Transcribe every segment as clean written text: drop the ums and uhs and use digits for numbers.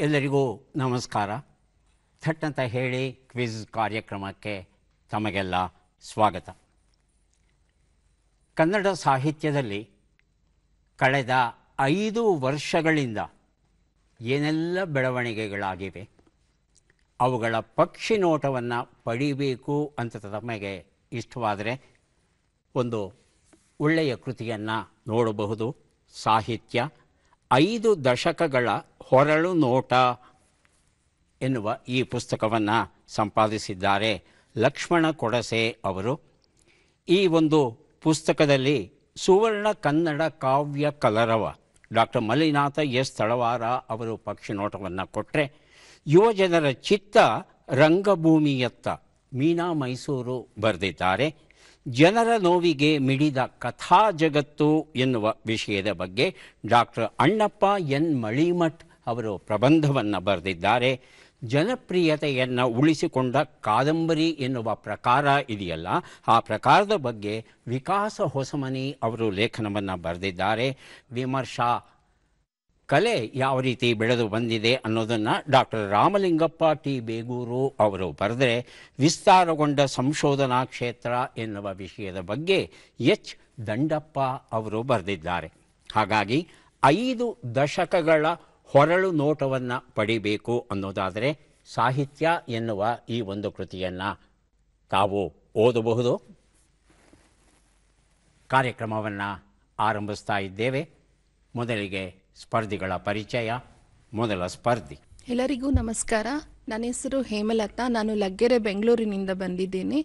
ಎಲ್ಲರಿಗೂ ನಮಸ್ಕಾರ. ಥಟ್ ಅಂತ ಹೇಳಿ ಕ್ವಿಜ್ ಕಾರ್ಯಕ್ರಮಕ್ಕೆ ತಮಗೆಲ್ಲ ಸ್ವಾಗತ. ಕನ್ನಡ ಸಾಹಿತ್ಯದಲ್ಲಿ ಕಳೆದ 5 ವರ್ಷಗಳಿಂದ ಏನೆಲ್ಲ ಬೆಳವಣಿಗೆಗಳಾಗಿವೆ, ಅವುಗಳ ಪಕ್ಷಿ ನೋಟವನ್ನು ಪಡಿಬೇಕು ಅಂತ ತಮಗೆ ಇಷ್ಟವಾದರೆ ಒಂದು ಒಳ್ಳೆಯ ಕೃತಿಯನ್ನು ನೋಡಬಹುದು. ಸಾಹಿತ್ಯ 5 ದಶಕಗಳ ಹೊರಳು ನೋಟ ಎನ್ನುವ ಈ ಪುಸ್ತಕವನ್ನು ಸಂಪಾದಿಸಿದ್ದಾರೆ ಲಕ್ಷ್ಮಣ ಕೊಡಸೆ ಅವರು. ಈ ಒಂದು ಪುಸ್ತಕದಲ್ಲಿ ಸುವರ್ಣ ಕನ್ನಡ ಕಾವ್ಯ ಕಲರವ ಡಾಕ್ಟರ್ ಮಲ್ಲಿನಾಥ ಎಸ್ ತಳವಾರ ಅವರು ಪಕ್ಷಿ ನೋಟವನ್ನು ಕೊಟ್ಟರೆ, ಯುವಜನರ ಚಿತ್ತ ರಂಗಭೂಮಿಯತ್ತ ಮೀನಾ ಮೈಸೂರು ಬರೆದಿದ್ದಾರೆ. ಜನರ ನೋವಿಗೆ ಮಿಡಿದ ಕಥಾ ಜಗತ್ತು ಎನ್ನುವ ವಿಷಯದ ಬಗ್ಗೆ ಡಾಕ್ಟರ್ ಅಣ್ಣಪ್ಪ ಎನ್ ಮಳಿಮಠ್ ಅವರು ಪ್ರಬಂಧವನ್ನು ಬರೆದಿದ್ದಾರೆ. ಜನಪ್ರಿಯತೆಯನ್ನು ಉಳಿಸಿಕೊಂಡ ಕಾದಂಬರಿ ಎನ್ನುವ ಪ್ರಕಾರ ಇದೆಯಲ್ಲ, ಆ ಪ್ರಕಾರದ ಬಗ್ಗೆ ವಿಕಾಸ ಹೊಸಮನಿ ಅವರು ಲೇಖನವನ್ನು ಬರೆದಿದ್ದಾರೆ. ವಿಮರ್ಶಾ ಕಲೆ ಯಾವ ರೀತಿ ಬೆಳೆದು ಬಂದಿದೆ ಅನ್ನೋದನ್ನು ಡಾಕ್ಟರ್ ರಾಮಲಿಂಗಪ್ಪ ಟಿ ಬೇಗೂರು ಅವರು ಬರೆದರೆ, ವಿಸ್ತಾರಗೊಂಡ ಸಂಶೋಧನಾ ಕ್ಷೇತ್ರ ಎನ್ನುವ ವಿಷಯದ ಬಗ್ಗೆ ಎಚ್ ದಂಡಪ್ಪ ಅವರು ಬರೆದಿದ್ದಾರೆ. ಹಾಗಾಗಿ 5 ದಶಕಗಳ ಹೊರಳು ನೋಟವನ್ನು ಪಡಿಬೇಕು ಅನ್ನೋದಾದರೆ ಸಾಹಿತ್ಯ ಎನ್ನುವ ಈ ಒಂದು ಕೃತಿಯನ್ನು ತಾವು ಓದಬಹುದು. ಕಾರ್ಯಕ್ರಮವನ್ನು ಆರಂಭಿಸ್ತಾ ಇದ್ದೇವೆ. ಮೊದಲಿಗೆ ಸ್ಪರ್ಧಿಗಳ ಪರಿಚಯ. ಮೊದಲ ಸ್ಪರ್ಧಿ. ಎಲ್ಲರಿಗೂ ನಮಸ್ಕಾರ. ನನ್ನ ಹೆಸರು ಹೇಮಲತಾ. ನಾನು ಲಗ್ಗೆರೆ ಬೆಂಗಳೂರಿನಿಂದ ಬಂದಿದ್ದೇನೆ.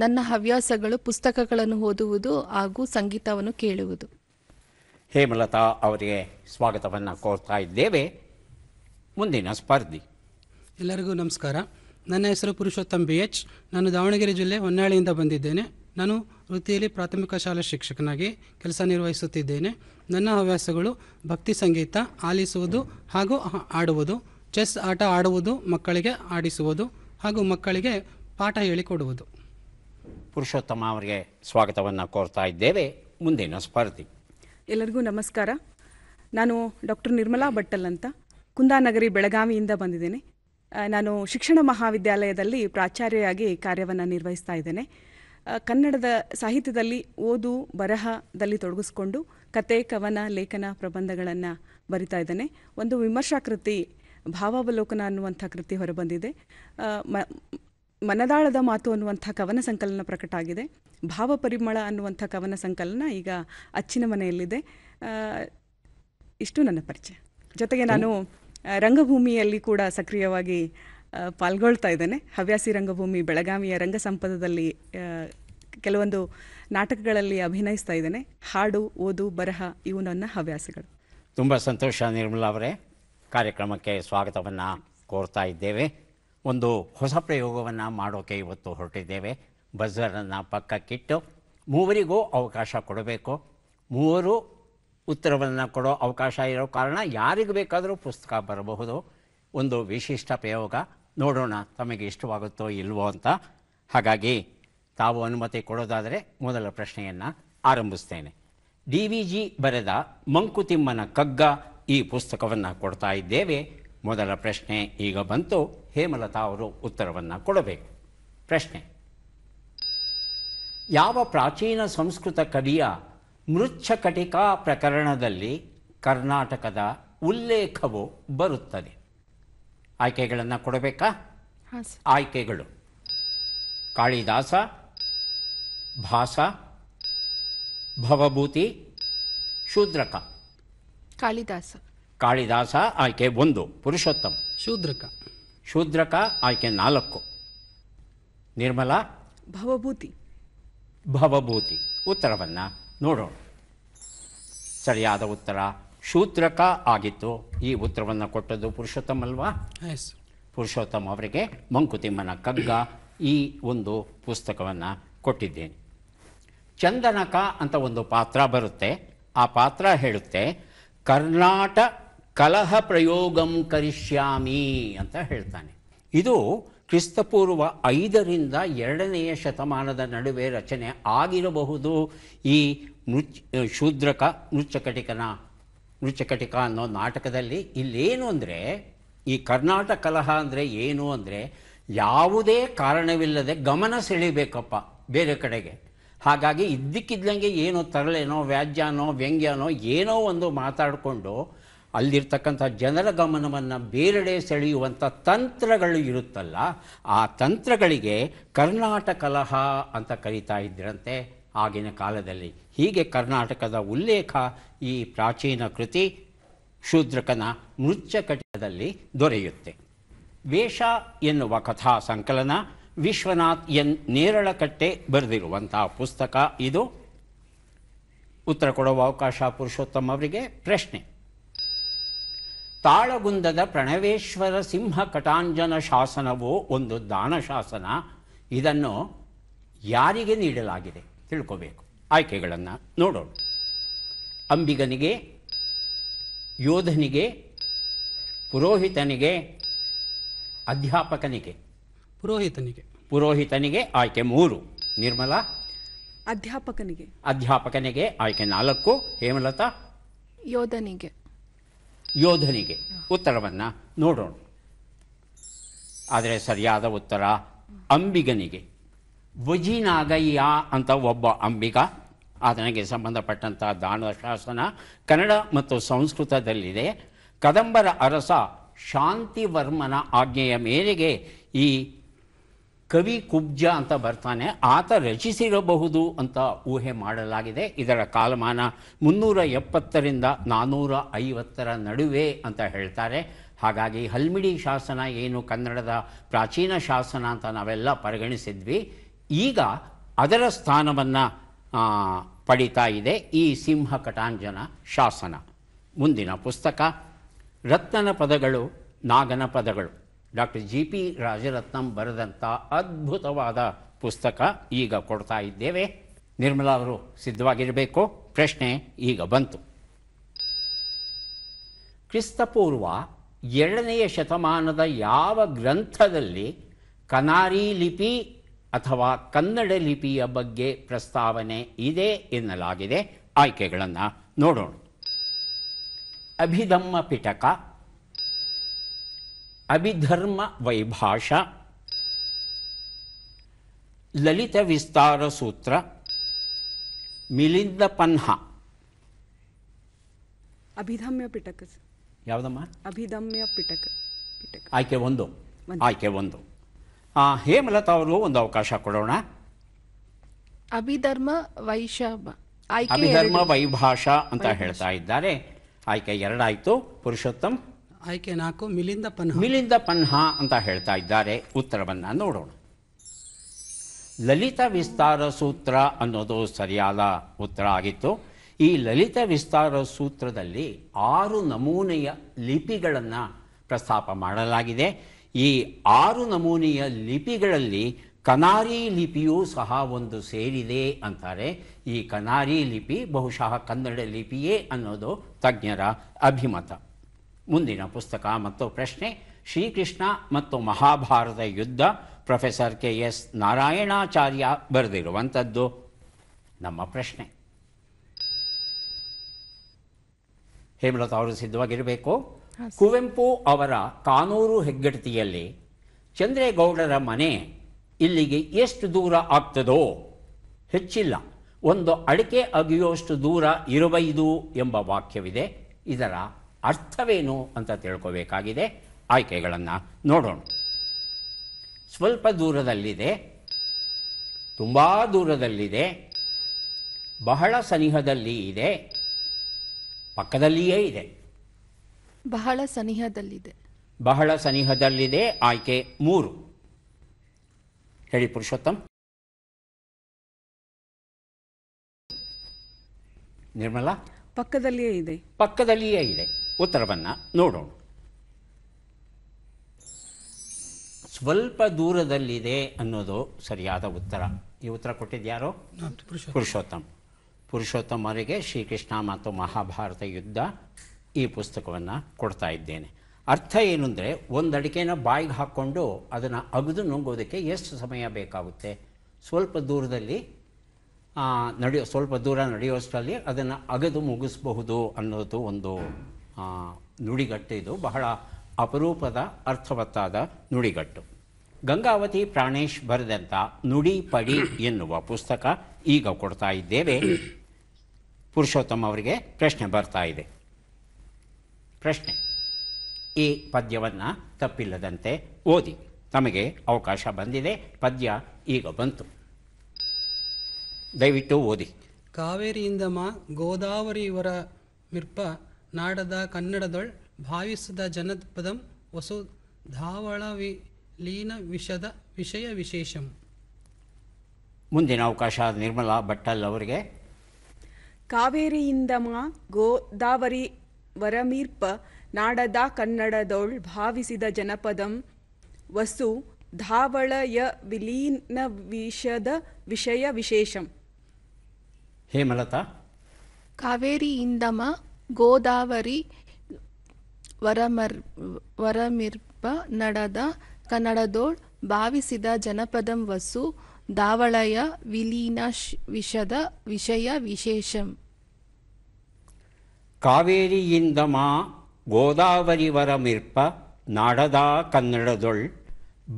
ನನ್ನ ಹವ್ಯಾಸಗಳು ಪುಸ್ತಕಗಳನ್ನು ಓದುವುದು ಹಾಗೂ ಸಂಗೀತವನ್ನು ಕೇಳುವುದು. ಹೇಮಲತಾ ಅವರಿಗೆ ಸ್ವಾಗತವನ್ನು ಕೋರ್ತಾ ಇದ್ದೇವೆ. ಮುಂದಿನ ಸ್ಪರ್ಧಿ. ಎಲ್ಲರಿಗೂ ನಮಸ್ಕಾರ. ನನ್ನ ಹೆಸರು ಪುರುಷೋತ್ತಮ್ BH. ನಾನು ದಾವಣಗೆರೆ ಜಿಲ್ಲೆ ಹೊನ್ನಾಳಿಯಿಂದ ಬಂದಿದ್ದೇನೆ. ನಾನು ವೃತ್ತಿಯಲ್ಲಿ ಪ್ರಾಥಮಿಕ ಶಾಲಾ ಶಿಕ್ಷಕನಾಗಿ ಕೆಲಸ ನಿರ್ವಹಿಸುತ್ತಿದ್ದೇನೆ. ನನ್ನ ಹವ್ಯಾಸಗಳು ಭಕ್ತಿ ಸಂಗೀತ ಆಲಿಸುವುದು ಹಾಗೂ ಆಡುವುದು, ಚೆಸ್ ಆಟ ಆಡುವುದು, ಮಕ್ಕಳಿಗೆ ಆಡಿಸುವುದು ಹಾಗೂ ಮಕ್ಕಳಿಗೆ ಪಾಠ ಹೇಳಿಕೊಡುವುದು. ಪುರುಷೋತ್ತಮ ಅವರಿಗೆ ಸ್ವಾಗತವನ್ನು ಕೋರ್ತಾ ಇದ್ದೇವೆ. ಮುಂದಿನ ಸ್ಪರ್ಧಿ. ಎಲ್ಲರಿಗೂ ನಮಸ್ಕಾರ. ನಾನು ಡಾಕ್ಟರ್ ನಿರ್ಮಲಾ ಭಟ್ಟಲ್ ಅಂತ ಕುಂದಾನಗರಿ ಬೆಳಗಾವಿಯಿಂದ ಬಂದಿದ್ದೇನೆ. ನಾನು ಶಿಕ್ಷಣ ಮಹಾವಿದ್ಯಾಲಯದಲ್ಲಿ ಪ್ರಾಚಾರ್ಯೆಯಾಗಿ ಕಾರ್ಯವನ್ನು ನಿರ್ವಹಿಸ್ತಾ ಇದ್ದೇನೆ. ಕನ್ನಡದ ಸಾಹಿತ್ಯದಲ್ಲಿ ಓದು ಬರಹದಲ್ಲಿ ತೊಡಗಿಸ್ಕೊಂಡು ಕತೆ, ಕವನ, ಲೇಖನ, ಪ್ರಬಂಧಗಳನ್ನು ಬರಿತಾ ಇದ್ದೇನೆ. ಒಂದು ವಿಮರ್ಶಾ ಕೃತಿ ಭಾವಾವಲೋಕನ ಅನ್ನುವಂಥ ಕೃತಿ ಹೊರಬಂದಿದೆ. ಮನದಾಳದ ಮಾತು ಅನ್ನುವಂಥ ಕವನ ಸಂಕಲನ ಪ್ರಕಟ ಆಗಿದೆ. ಭಾವಪರಿಮಳ ಅನ್ನುವಂಥ ಕವನ ಸಂಕಲನ ಈಗ ಅಚ್ಚಿನ ಮನೆಯಲ್ಲಿದೆ. ಇಷ್ಟು ನನ್ನ ಪರಿಚಯ. ಜೊತೆಗೆ ನಾನು ರಂಗಭೂಮಿಯಲ್ಲಿ ಕೂಡ ಸಕ್ರಿಯವಾಗಿ ಪಾಲ್ಗೊಳ್ತಾ ಇದ್ದೇನೆ. ಹವ್ಯಾಸಿ ರಂಗಭೂಮಿ ಬೆಳಗಾವಿಯ ರಂಗ ಸಂಪದದಲ್ಲಿ ಕೆಲವೊಂದು ನಾಟಕಗಳಲ್ಲಿ ಅಭಿನಯಿಸ್ತಾ ಇದ್ದೇನೆ. ಹಾಡು, ಓದು, ಬರಹ ಇವು ನನ್ನ ಹವ್ಯಾಸಗಳು. ತುಂಬ ಸಂತೋಷ ನಿರ್ಮಲಾ ಅವರೇ. ಕಾರ್ಯಕ್ರಮಕ್ಕೆ ಸ್ವಾಗತವನ್ನು ಕೋರ್ತಾ ಇದ್ದೇವೆ. ಒಂದು ಹೊಸ ಪ್ರಯೋಗವನ್ನು ಮಾಡೋಕ್ಕೆ ಇವತ್ತು ಹೊರಟಿದ್ದೇವೆ. ಬಜರನ್ನು ಪಕ್ಕಕ್ಕಿಟ್ಟು ಮೂವರಿಗೂ ಅವಕಾಶ ಕೊಡಬೇಕು. ಮೂವರು ಉತ್ತರವನ್ನು ಕೊಡೋ ಅವಕಾಶ ಇರೋ ಕಾರಣ ಯಾರಿಗೆ ಬೇಕಾದರೂ ಪುಸ್ತಕ ಬರಬಹುದು. ಒಂದು ವಿಶಿಷ್ಟ ಪ್ರಯೋಗ. ನೋಡೋಣ ತಮಗೆ ಇಷ್ಟವಾಗುತ್ತೋ ಇಲ್ವೋ ಅಂತ. ಹಾಗಾಗಿ ತಾವು ಅನುಮತಿ ಕೊಡೋದಾದರೆ ಮೊದಲ ಪ್ರಶ್ನೆಯನ್ನು ಆರಂಭಿಸ್ತೇನೆ. DVG ಬರೆದ ಮಂಕುತಿಮ್ಮನ ಕಗ್ಗ ಈ ಪುಸ್ತಕವನ್ನು ಕೊಡ್ತಾ ಇದ್ದೇವೆ. ಮೊದಲ ಪ್ರಶ್ನೆ ಈಗ ಬಂತು. ಹೇಮಲತಾ ಅವರು ಉತ್ತರವನ್ನು ಕೊಡಬೇಕು. ಪ್ರಶ್ನೆ: ಯಾವ ಪ್ರಾಚೀನ ಸಂಸ್ಕೃತ ಕವಿಯ ಮೃಚ್ಛಕಟಿಕಾ ಪ್ರಕರಣದಲ್ಲಿ ಕರ್ನಾಟಕದ ಉಲ್ಲೇಖವು ಬರುತ್ತದೆ? ಆಯ್ಕೆಗಳನ್ನು ಕೊಡಬೇಕಾ? ಆಯ್ಕೆಗಳು: ಕಾಳಿದಾಸ, ಭಾಸ, ಭವಭೂತಿ, ಶೂದ್ರಕ. ಕಾಳಿದಾಸ. ಕಾಳಿದಾಸ ಆಯ್ಕೆ 1. ಪುರುಷೋತ್ತಮ. ಶೂದ್ರಕ. ಶೂದ್ರಕ ಆಯ್ಕೆ 4. ನಿರ್ಮಲಾ? ಭವಭೂತಿ. ಭವಭೂತಿ. ಉತ್ತರವನ್ನು ನೋಡೋಣ. ಸರಿಯಾದ ಉತ್ತರ ಶೂದ್ರಕ ಆಗಿತ್ತು. ಈ ಉತ್ತರವನ್ನು ಕೊಟ್ಟದ್ದು ಪುರುಷೋತ್ತಮ ಅಲ್ವಾ? ಎಸ್. ಪುರುಷೋತ್ತಮ ಅವರಿಗೆ ಮಂಕುತಿಮ್ಮನ ಕಗ್ಗ ಈ ಒಂದು ಪುಸ್ತಕವನ್ನು ಕೊಟ್ಟಿದ್ದೇನೆ. ಚಂದನಕ ಅಂತ ಒಂದು ಪಾತ್ರ ಬರುತ್ತೆ. ಆ ಪಾತ್ರ ಹೇಳುತ್ತೆ, ಕರ್ನಾಟ ಕಲಹ ಪ್ರಯೋಗಂ ಕರಿಷ್ಯಾಮಿ ಅಂತ ಹೇಳ್ತಾನೆ. ಇದು ಕ್ರಿಸ್ತಪೂರ್ವ 5ರಿಂದ 2ನೇ ಶತಮಾನದ ನಡುವೆ ರಚನೆ ಆಗಿರಬಹುದು. ಈ ಶೂದ್ರಕ ಮೃಚ್ಛಕಟಿಕ ಅನ್ನೋ ನಾಟಕದಲ್ಲಿ ಇಲ್ಲೇನು ಅಂದರೆ ಈ ಕರ್ನಾಟಕ ಕಲಹ ಅಂದರೆ ಏನು ಅಂದರೆ ಯಾವುದೇ ಕಾರಣವಿಲ್ಲದೆ ಗಮನ ಸೆಳೀಬೇಕಪ್ಪ ಬೇರೆ ಕಡೆಗೆ. ಹಾಗಾಗಿ ಇದ್ದಕ್ಕಿದ್ದಂಗೆ ಏನೋ ತರಲೆನೋ ವ್ಯಾಜ್ಯನೋ ವ್ಯಂಗ್ಯನೋ ಏನೋ ಒಂದು ಮಾತಾಡಿಕೊಂಡು ಅಲ್ಲಿರ್ತಕ್ಕಂಥ ಜನರ ಗಮನವನ್ನು ಬೇರೆಡೆ ಸೆಳೆಯುವಂಥ ತಂತ್ರಗಳು ಇರುತ್ತಲ್ಲ, ಆ ತಂತ್ರಗಳಿಗೆ ಕರ್ನಾಟಕ ಕಲಹ ಅಂತ ಕರೀತಾ ಇದ್ದರಂತೆ ಆಗಿನ ಕಾಲದಲ್ಲಿ. ಹೀಗೆ ಕರ್ನಾಟಕದ ಉಲ್ಲೇಖ ಈ ಪ್ರಾಚೀನ ಕೃತಿ ಶೂದ್ರಕನ ಮೃಚ್ಛಕಟಿಕದಲ್ಲಿ ದೊರೆಯುತ್ತೆ. ವೇಷ ಎನ್ನುವ ಕಥಾ ಸಂಕಲನ ವಿಶ್ವನಾಥ್ ಎನ್ ನೇರಳಕಟ್ಟೆ ಬರೆದಿರುವಂಥ ಪುಸ್ತಕ ಇದು. ಉತ್ತರ ಕೊಡುವ ಅವಕಾಶ ಪುರುಷೋತ್ತಮ್ ಅವರಿಗೆ. ಪ್ರಶ್ನೆ: ತಾಳಗುಂದದ ಪ್ರಣವೇಶ್ವರ ಸಿಂಹ ಕಟಾಂಜನ ಶಾಸನವು ಒಂದು ದಾನ ಶಾಸನ. ಇದನ್ನು ಯಾರಿಗೆ ನೀಡಲಾಗಿದೆ ತಿಳ್ಕೋಬೇಕು. ಆಯ್ಕೆಗಳನ್ನು ನೋಡೋಣ. ಅಂಬಿಗನಿಗೆ, ಯೋಧನಿಗೆ, ಪುರೋಹಿತನಿಗೆ, ಅಧ್ಯಾಪಕನಿಗೆ. ಪುರೋಹಿತನಿಗೆ. ಪುರೋಹಿತನಿಗೆ ಆಯ್ಕೆ 3. ನಿರ್ಮಲಾ? ಅಧ್ಯಾಪಕನಿಗೆ. ಅಧ್ಯಾಪಕನಿಗೆ ಆಯ್ಕೆ 4. ಹೇಮಲತಾ? ಯೋಧನಿಗೆ. ಯೋಧನಿಗೆ. ಉತ್ತರವನ್ನು ನೋಡೋಣ. ಆದರೆ ಸರಿಯಾದ ಉತ್ತರ ಅಂಬಿಗನಿಗೆ. ವಜಿನಾಗಯ್ಯ ಅಂತ ಒಬ್ಬ ಅಂಬಿಗ, ಆತನಿಗೆ ಸಂಬಂಧಪಟ್ಟಂಥ ದಾನ ಶಾಸನ ಕನ್ನಡ ಮತ್ತು ಸಂಸ್ಕೃತದಲ್ಲಿದೆ. ಕದಂಬರ ಅರಸ ಶಾಂತಿವರ್ಮನ ಆಜ್ಞೆಯ ಮೇರೆಗೆ ಈ ಕವಿ ಕುಬ್ಜ ಅಂತ ಬರ್ತಾನೆ, ಆತ ರಚಿಸಿರಬಹುದು ಅಂತ ಊಹೆ ಮಾಡಲಾಗಿದೆ. ಇದರ ಕಾಲಮಾನ 370ರಿಂದ 450ರ ನಡುವೆ ಅಂತ ಹೇಳ್ತಾರೆ. ಹಾಗಾಗಿ ಹಲ್ಮಿಡಿ ಶಾಸನ ಏನು ಕನ್ನಡದ ಪ್ರಾಚೀನ ಶಾಸನ ಅಂತ ನಾವೆಲ್ಲ ಪರಿಗಣಿಸಿದ್ವಿ, ಈಗ ಅದರ ಸ್ಥಾನವನ್ನು ಪಡಿತಾ ಇದೆ ಈ ಸಿಂಹ ಕಟಾಂಜನ ಶಾಸನ. ಮುಂದಿನ ಪುಸ್ತಕ ರತ್ನನ ಪದಗಳು ನಾಗನ ಪದಗಳು, ಡಾಕ್ಟರ್ GP ರಾಜರತ್ನಂ ಬರೆದಂಥ ಅದ್ಭುತವಾದ ಪುಸ್ತಕ ಈಗ ಕೊಡ್ತಾ ಇದ್ದೇವೆ. ನಿರ್ಮಲಾ ಅವರು ಸಿದ್ಧವಾಗಿರಬೇಕು. ಪ್ರಶ್ನೆ ಈಗ ಬಂತು. ಕ್ರಿಸ್ತಪೂರ್ವ 2ನೇ ಶತಮಾನದ ಯಾವ ಗ್ರಂಥದಲ್ಲಿ ಕನಾರಿ ಲಿಪಿ ಅಥವಾ ಕನ್ನಡ ಲಿಪಿಯ ಬಗ್ಗೆ ಪ್ರಸ್ತಾವನೆ ಇದೆ ಎನ್ನಲಾಗಿದೆ? ಆಯ್ಕೆಗಳನ್ನು ನೋಡೋಣ. ಅಭಿಧಮ್ಮ ಪಿಟಕ, ಅಭಿಧರ್ಮ ವೈಭಾಷ, ಲಲಿತ ವಿಸ್ತಾರ ಸೂತ್ರ, ಮಿಲಿಂದ ಪನ್ಹ. ಅಭಿಧಮ್ಯ ಪಿಟಕ. ಯಾವುದಮ್ಮ? ಅಭಿಧಮ್ಯ ಪಿಟಕ. ಆಯ್ಕೆ 1. ಆಯ್ಕೆ 1. ಹೇಮಲತಾ ಅವರು ಒಂದು ಅವಕಾಶ ಕೊಡೋಣ. ಅಭಿಧರ್ಮ ವೈಶಾಖ. ಅಭಿಧರ್ಮ ವೈಭಾಷಾ ಅಂತ ಹೇಳ್ತಾ ಇದ್ದಾರೆ. ಆಯ್ಕೆ 2 ಆಯಿತು. ಪುರುಷೋತ್ತಮ್? ಆಯ್ಕೆ 4. ಮಿಲಿಂದ ಪನ್ಹ. ಮಿಲಿಂದ ಪನ್ಹ ಅಂತ ಹೇಳ್ತಾ ಇದ್ದಾರೆ. ಉತ್ತರವನ್ನು ನೋಡೋಣ. ಲಲಿತ ವಿಸ್ತಾರ ಸೂತ್ರ ಅನ್ನೋದು ಸರಿಯಾದ ಉತ್ತರ ಆಗಿತ್ತು. ಈ ಲಲಿತ ವಿಸ್ತಾರ ಸೂತ್ರದಲ್ಲಿ 6 ನಮೂನೆಯ ಲಿಪಿಗಳನ್ನು ಪ್ರಸ್ತಾಪ ಮಾಡಲಾಗಿದೆ. ಈ 6 ನಮೂನೆಯ ಲಿಪಿಗಳಲ್ಲಿ ಕನಾರಿ ಲಿಪಿಯೂ ಸಹ ಒಂದು ಸೇರಿದೆ ಅಂತಾರೆ. ಈ ಕನಾರಿ ಲಿಪಿ ಬಹುಶಃ ಕನ್ನಡ ಲಿಪಿಯೇ ಅನ್ನೋದು ತಜ್ಞರ ಅಭಿಮತ. ಮುಂದಿನ ಪುಸ್ತಕ ಮತ್ತು ಪ್ರಶ್ನೆ ಶ್ರೀಕೃಷ್ಣ ಮತ್ತು ಮಹಾಭಾರತ ಯುದ್ಧ, ಪ್ರೊಫೆಸರ್ KS ನಾರಾಯಣಾಚಾರ್ಯ ಬರೆದಿರುವಂಥದ್ದು. ನಮ್ಮ ಪ್ರಶ್ನೆ. ಹೇಮಲತಾ ಅವರು ಸಿದ್ಧವಾಗಿರಬೇಕು. ಕುವೆಂಪು ಅವರ ಕಾನೂರು ಹೆಗ್ಗಡತಿಯಲ್ಲಿ ಚಂದ್ರೇಗೌಡರ ಮನೆ ಇಲ್ಲಿಗೆ ಎಷ್ಟು ದೂರ ಆಗ್ತದೋ? ಹೆಚ್ಚಿಲ್ಲ, ಒಂದು ಅಡಿಕೆ ಅಗಿಯುವಷ್ಟು ದೂರ ಇರಬೈದು ಎಂಬ ವಾಕ್ಯವಿದೆ. ಇದರ ಅರ್ಥವೇನು ಅಂತ ತಿಳ್ಕೋಬೇಕಾಗಿದೆ. ಆಯ್ಕೆಗಳನ್ನು ನೋಡೋಣ. ಸ್ವಲ್ಪ ದೂರದಲ್ಲಿದೆ, ತುಂಬ ದೂರದಲ್ಲಿದೆ, ಬಹಳ ಸನಿಹದಲ್ಲಿ ಇದೆ, ಪಕ್ಕದಲ್ಲಿಯೇ ಇದೆ. ಬಹಳ ಸನಿಹದಲ್ಲಿದೆ. ಬಹಳ ಸನಿಹದಲ್ಲಿದೆ. ಆಯ್ಕೆ 3. ಹೇಳಿ ಪುರುಷೋತ್ತಮ್. ನಿರ್ಮಲಾ? ಪಕ್ಕದಲ್ಲಿಯೇ ಇದೆ. ಪಕ್ಕದಲ್ಲಿಯೇ ಇದೆ. ಉತ್ತರವನ್ನು ನೋಡೋಣ. ಸ್ವಲ್ಪ ದೂರದಲ್ಲಿದೆ ಅನ್ನೋದು ಸರಿಯಾದ ಉತ್ತರ. ಈ ಉತ್ತರ ಕೊಟ್ಟಿದ್ಯಾರೋ? ಪುರುಷೋತ್ತಮ್. ಪುರುಷೋತ್ತಮ್ ಅವರಿಗೆ ಶ್ರೀಕೃಷ್ಣ ಮತ್ತು ಮಹಾಭಾರತ ಯುದ್ಧ ಈ ಪುಸ್ತಕವನ್ನು ಕೊಡ್ತಾ ಇದ್ದೇನೆ. ಅರ್ಥ ಏನು ಅಂದರೆ, ಒಂದು ಅಡಿಕೆನ ಬಾಯಿಗೆ ಹಾಕ್ಕೊಂಡು ಅದನ್ನು ಅಗದು ನುಂಗೋದಕ್ಕೆ ಎಷ್ಟು ಸಮಯ ಬೇಕಾಗುತ್ತೆ? ಸ್ವಲ್ಪ ದೂರದಲ್ಲಿ ಸ್ವಲ್ಪ ದೂರ ನಡೆಯೋಷ್ಟರಲ್ಲಿ ಅದನ್ನು ಅಗದು ಮುಗಿಸಬಹುದು ಅನ್ನೋದು ಒಂದು ನುಡಿಗಟ್ಟು. ಇದು ಬಹಳ ಅಪರೂಪದ ಅರ್ಥವತ್ತಾದ ನುಡಿಗಟ್ಟು. ಗಂಗಾವತಿ ಪ್ರಾಣೇಶ್ ಬರೆದಂಥ ನುಡಿ ಪಡಿ ಎನ್ನುವ ಪುಸ್ತಕ ಈಗ ಕೊಡ್ತಾ ಇದ್ದೇವೆ. ಪುರುಷೋತ್ತಮ ಅವರಿಗೆ ಪ್ರಶ್ನೆ ಬರ್ತಾ ಇದೆ. ಪ್ರಶ್ನೆ: ಈ ಪದ್ಯವನ್ನು ತಪ್ಪಿಲ್ಲದಂತೆ ಓದಿ. ತಮಗೆ ಅವಕಾಶ ಬಂದಿದೆ. ಪದ್ಯ ಈಗ ಬಂತು, ದಯವಿಟ್ಟು ಓದಿ. ಕಾವೇರಿಯಿಂದ ಗೋದಾವರಿ ವರ ಮಿರ್ಪ ನಾಡದ ಕನ್ನಡದೊಳ್ ಭಾವಿಸಿದ ಜನಪದಂ ವಸು ಧಾವಳ ಲೀನ ವಿಷದ ವಿಷಯ ವಿಶೇಷಂ. ಮುಂದಿನ ಅವಕಾಶ ನಿರ್ಮಲಾ ಭಟ್ಟಲ್ ಅವರಿಗೆ. ಕಾವೇರಿಯಿಂದ ಗೋದಾವರಿ ವರಮೀರ್ಪ ನಾಡದ ಕನ್ನಡದೊಳ್ ಭಾವಿಸಿದ ಜನಪದಂ ವಸು ಧಾವಳಯ ವಿಲೀನ ವಿಷದ ವಿಷಯ ವಿಶೇಷಂ. ಹೇಮಲತಾ. ಕಾವೇರಿಯಿಂದಮ ಗೋದಾವರಿ ವರಮಿರ್ಪ ನಡದ ಕನ್ನಡದೋಳ್ ಭಾವಿಸಿದ ಜನಪದಂ ವಸು ದಾವಳಯ ವಿಲೀನ ವಿಷದ ವಿಷಯ ವಿಶೇಷಂ. ಕಾವೇರಿಯಿಂದ ಗೋದಾವರಿವರ ಮಿರ್ಪ ನಾಡದ ಕನ್ನಡದೊಳ್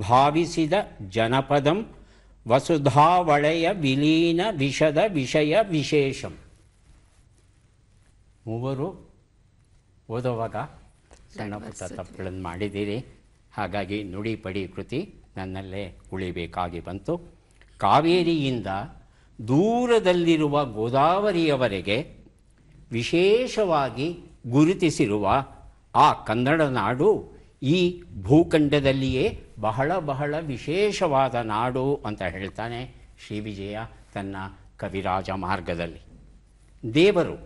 ಭಾವಿಸಿದ ಜನಪದಂ ವಸುಧಾವಳೆಯ ವಿಲೀನ ವಿಷದ ವಿಷಯ ವಿಶೇಷಂ. ಮೂವರು ಓದುವಾಗ ಸಣ್ಣ ಪುಟ್ಟ ತಪ್ಪುಗಳನ್ನು ಮಾಡಿದ್ದೀರಿ. ಹಾಗಾಗಿ ನುಡಿ ಪಡಿ ಕೃತಿ ನನ್ನಲ್ಲೇ ಉಳಿಬೇಕಾಗಿ ಬಂತು. ಕಾವೇರಿಯಿಂದ ದೂರದಲ್ಲಿರುವ ಗೋದಾವರಿಯವರೆಗೆ ವಿಶೇಷವಾಗಿ ಗುರುತಿಸಿರುವ ಆ ಕನ್ನಡ ನಾಡು ಈ ಭೂಖಂಡದಲ್ಲಿಯೇ ಬಹಳ ಬಹಳ ವಿಶೇಷವಾದ ನಾಡು ಅಂತ ಹೇಳ್ತಾನೆ ಶ್ರೀ ವಿಜಯ ತನ್ನ ಕವಿರಾಜ ಮಾರ್ಗದಲ್ಲಿ. ದೇವರು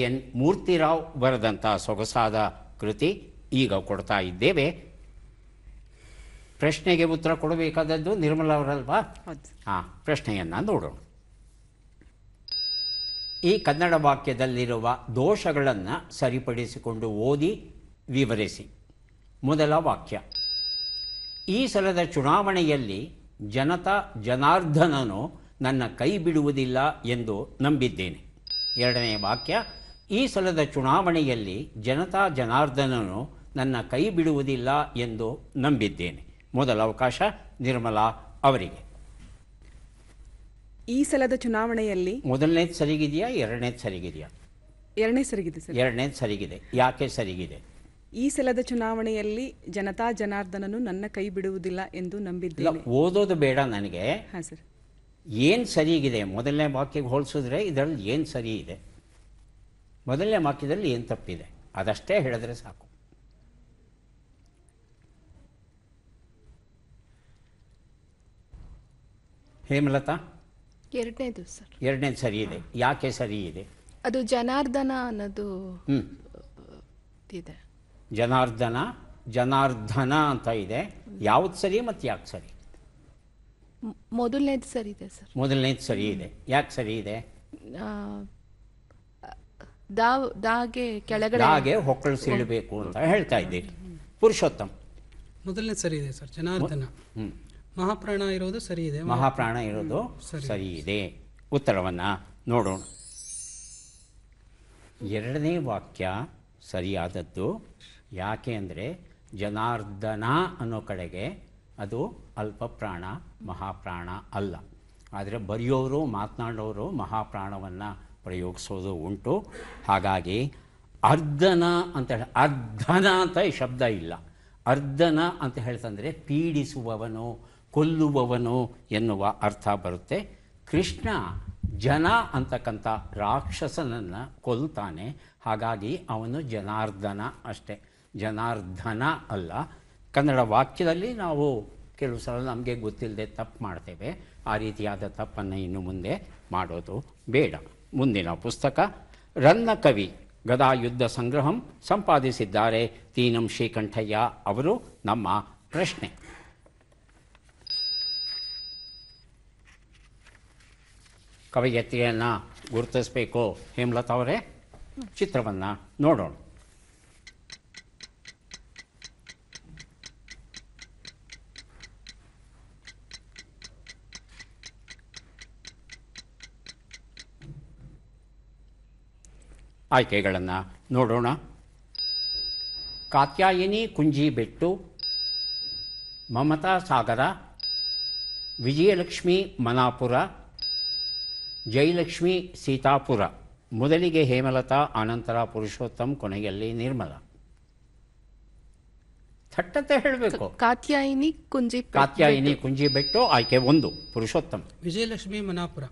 ಎನ್ ಮೂರ್ತಿರಾವ್ ಬರೆದಂಥ ಸೊಗಸಾದ ಕೃತಿ ಈಗ ಕೊಡ್ತಾ ಇದ್ದೇವೆ. ಪ್ರಶ್ನೆಗೆ ಉತ್ತರ ಕೊಡಬೇಕಾದದ್ದು ನಿರ್ಮಲಾ ಅವರಲ್ವಾ? ಹಾಂ, ಪ್ರಶ್ನೆಯನ್ನು ನೋಡೋಣ. ಈ ಕನ್ನಡ ವಾಕ್ಯದಲ್ಲಿರುವ ದೋಷಗಳನ್ನು ಸರಿಪಡಿಸಿಕೊಂಡು ಓದಿ ವಿವರಿಸಿ. ಮೊದಲ ವಾಕ್ಯ: ಈ ಸಲದ ಚುನಾವಣೆಯಲ್ಲಿ ಜನತಾ ಜನಾರ್ದನನು ನನ್ನ ಕೈ ಬಿಡುವುದಿಲ್ಲ ಎಂದು ನಂಬಿದ್ದೇನೆ. ಎರಡನೇ ವಾಕ್ಯ: ಈ ಸಲದ ಚುನಾವಣೆಯಲ್ಲಿ ಜನತಾ ಜನಾರ್ದನನು ನನ್ನ ಕೈ ಬಿಡುವುದಿಲ್ಲ ಎಂದು ನಂಬಿದ್ದೇನೆ. ಮೊದಲ ಅವಕಾಶ ನಿರ್ಮಲಾ ಅವರಿಗೆ. ಈ ಸಲದ ಚುನಾವಣೆಯಲ್ಲಿ ಮೊದಲನೇದು ಸರಿಗಿದೆಯಾ, ಎರಡನೇದು ಸರಿಗಿದೆಯಾ? ಎರಡನೇ ಸರಿಗಿದೆ ಸರ್. ಎರಡನೇದು ಸರಿಗಿದೆ. ಯಾಕೆ ಸರಿಗಿದೆ? ಈ ಸಲದ ಚುನಾವಣೆಯಲ್ಲಿ ಜನತಾ ಜನಾರ್ದನನು ನನ್ನ ಕೈ ಬಿಡುವುದಿಲ್ಲ ಎಂದು ಇಲ್ಲ, ನಂಬಿದ್ದೇನೆ. ಓದೋದು ಬೇಡ ನನಗೆ. ಹಾಂ ಸರ್. ಏನು ಸರಿಗಿದೆ ಮೊದಲನೇ ವಾಕ್ಯಕ್ಕೆ ಹೋಲಿಸಿದ್ರೆ ಇದರಲ್ಲಿ ಏನು ಸರಿ ಇದೆ, ಮೊದಲನೇ ವಾಕ್ಯದಲ್ಲಿ ಏನು ತಪ್ಪಿದೆ ಅದಷ್ಟೇ ಹೇಳಿದ್ರೆ ಸಾಕು. ಹೇಮಲತಾ. ಎರಡನೇದು ಸರ್. ಎರಡನೇದು ಸರಿ ಇದೆ. ಯಾಕೆ ಸರಿ ಇದೆ? ಅದು ಜನಾರ್ದನ ಅನ್ನೋದು ಇದೆ. ಜನಾರ್ದನ, ಜನಾರ್ದನ ಅಂತ ಇದೆ. ಯಾವ್ದು ಸರಿ ಮತ್ತು ಯಾಕೆ ಸರಿ? ಮೊದಲನೇದು ಸರಿ ಇದೆ ಸರ್. ಮೊದಲನೇದು ಸರಿ ಇದೆ. ಯಾಕೆ ಸರಿ ಇದೆ? ದಾಗೆ ಕೆಳಗಡೆ ಹಾಗೆ ಹೊಕ್ಕಳು ಸೀಳಬೇಕು ಅಂತ ಹೇಳ್ತಾ ಇದ್ದೀರಿ. ಪುರುಷೋತ್ತಮ್. ಮೊದಲನೇ ಸರಿ ಇದೆ ಸರ್. ಜನಾರ್ದನ. ಮಹಾಪ್ರಾಣ ಇರೋದು ಸರಿ ಇದೆ. ಮಹಾಪ್ರಾಣ ಇರೋದು ಸರಿ ಇದೆ. ಉತ್ತರವನ್ನು ನೋಡೋಣ. ಎರಡನೇ ವಾಕ್ಯ ಸರಿಯಾದದ್ದು. ಯಾಕೆ ಅಂದರೆ ಜನಾರ್ದನ ಅನ್ನೋ ಕಡೆಗೆ ಅದು ಅಲ್ಪ ಪ್ರಾಣ, ಮಹಾಪ್ರಾಣ ಅಲ್ಲ. ಆದರೆ ಬರೆಯೋರು ಮಾತನಾಡೋರು ಮಹಾಪ್ರಾಣವನ್ನು ಪ್ರಯೋಗಿಸೋದು ಉಂಟು. ಹಾಗಾಗಿ ಅರ್ಧನ ಅಂತ ಅರ್ಧನ ಅಂತ ಈ ಶಬ್ದ ಇಲ್ಲ. ಅರ್ಧನ ಅಂತ ಹೇಳ್ತಂದರೆ ಪೀಡಿಸುವವನು, ಕೊಲ್ಲುವವನು ಎನ್ನುವ ಅರ್ಥ ಬರುತ್ತೆ. ಕೃಷ್ಣ ಜನ ಅಂತಕ್ಕಂಥ ರಾಕ್ಷಸನನ್ನು ಕೊಲ್ತಾನೆ. ಹಾಗಾಗಿ ಅವನು ಜನಾರ್ದನ ಅಷ್ಟೇ, ಜನಾರ್ದನ ಅಲ್ಲ. ಕನ್ನಡ ವಾಕ್ಯದಲ್ಲಿ ನಾವು ಕೆಲವು ಸಲ ನಮಗೆ ಗೊತ್ತಿಲ್ಲದೆ ತಪ್ಪು ಮಾಡ್ತೇವೆ. ಆ ರೀತಿಯಾದ ತಪ್ಪನ್ನು ಇನ್ನು ಮುಂದೆ ಮಾಡೋದು ಬೇಡ. ಮುಂದಿನ ಪುಸ್ತಕ ರನ್ನ ಕವಿ ಗದಾಯುದ್ಧ ಸಂಗ್ರಹಂ ಸಂಪಾದಿಸಿದ್ದಾರೆ ತೀನಂ ಶ್ರೀಕಂಠಯ್ಯ ಅವರು. ನಮ್ಮ ಪ್ರಶ್ನೆ: ಕವಯತ್ರಿಯನ್ನು ಗುರುತಿಸಬೇಕು ಹೇಮಲತಾ ಅವರೇ. ಚಿತ್ರವನ್ನು ನೋಡೋಣ. ಆಯ್ಕೆಗಳನ್ನು ನೋಡೋಣ. ಕಾತ್ಯಾಯಿನಿ ಕುಂಜಿಬೆಟ್ಟು, ಮಮತಾ ಸಾಗರ, ವಿಜಯಲಕ್ಷ್ಮಿ ಮನಾಪುರ, ಜಯಲಕ್ಷ್ಮಿ ಸೀತಾಪುರ. ಮೊದಲಿಗೆ ಹೇಮಲತಾ, ಅನಂತರ ಪುರುಷೋತ್ತಮ್, ಕೊನೆಯಲ್ಲಿ ನಿರ್ಮಲ. ಥಟ್ಟತೆ ಹೇಳಬೇಕು. ಕಾತ್ಯಾಯಿನಿ ಕುಂಜಿಬೆಟ್ಟು ಆಯ್ಕೆ 1, ಪುರುಷೋತ್ತಮ್. ವಿಜಯಲಕ್ಷ್ಮಿ ಮನಾಪುರ.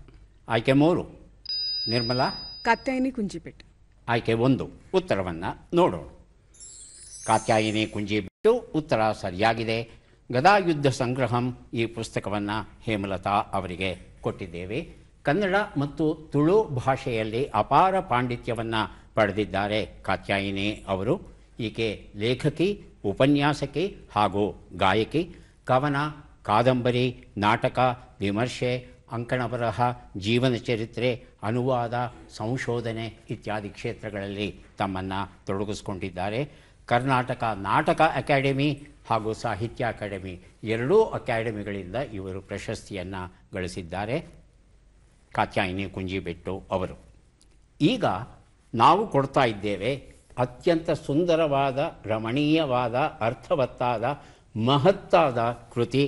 ಆಯ್ಕೆ 3, ನಿರ್ಮಲಾ. ಕಾತ್ಯಾಯಿನಿ ಕುಂಜಿಪೇಟ್. ಆಯ್ಕೆ 1. ಉತ್ತರವನ್ನು ನೋಡೋಣ. ಕಾತ್ಯಾಯಿನಿ ಕುಂಜಿಬೆಟ್ಟು ಉತ್ತರ ಸರಿಯಾಗಿದೆ. ಗದಾಯುದ್ಧ ಸಂಗ್ರಹಂ ಈ ಪುಸ್ತಕವನ್ನು ಹೇಮಲತಾ ಅವರಿಗೆ ಕೊಟ್ಟಿದ್ದೇವೆ. ಕನ್ನಡ ಮತ್ತು ತುಳು ಭಾಷೆಯಲ್ಲಿ ಅಪಾರ ಪಾಂಡಿತ್ಯವನ್ನು ಪಡೆದಿದ್ದಾರೆ ಕಾತ್ಯಾಯಿನಿ ಅವರು. ಈಕೆ ಲೇಖಕಿ, ಉಪನ್ಯಾಸಕಿ ಹಾಗೂ ಗಾಯಕಿ. ಕವನ, ಕಾದಂಬರಿ, ನಾಟಕ, ವಿಮರ್ಶೆ, ಅಂಕಣ ಬರಹ, ಜೀವನ ಚರಿತ್ರೆ, ಅನುವಾದ, ಸಂಶೋಧನೆ ಇತ್ಯಾದಿ ಕ್ಷೇತ್ರಗಳಲ್ಲಿ ತಮ್ಮನ್ನು ತೊಡಗಿಸ್ಕೊಂಡಿದ್ದಾರೆ. ಕರ್ನಾಟಕ ನಾಟಕ ಅಕಾಡೆಮಿ ಹಾಗೂ ಸಾಹಿತ್ಯ ಅಕಾಡೆಮಿ ಎರಡೂ ಅಕಾಡೆಮಿಗಳಿಂದ ಇವರು ಪ್ರಶಸ್ತಿಯನ್ನು ಗಳಿಸಿದ್ದಾರೆ ಕಾತ್ಯಾಯಿನಿ ಕುಂಜಿಬೆಟ್ಟು ಅವರು. ಈಗ ನಾವು ಕೊಡ್ತಾ ಇದ್ದೇವೆ ಅತ್ಯಂತ ಸುಂದರವಾದ, ರಮಣೀಯವಾದ, ಅರ್ಥವತ್ತಾದ, ಮಹತ್ತಾದ ಕೃತಿ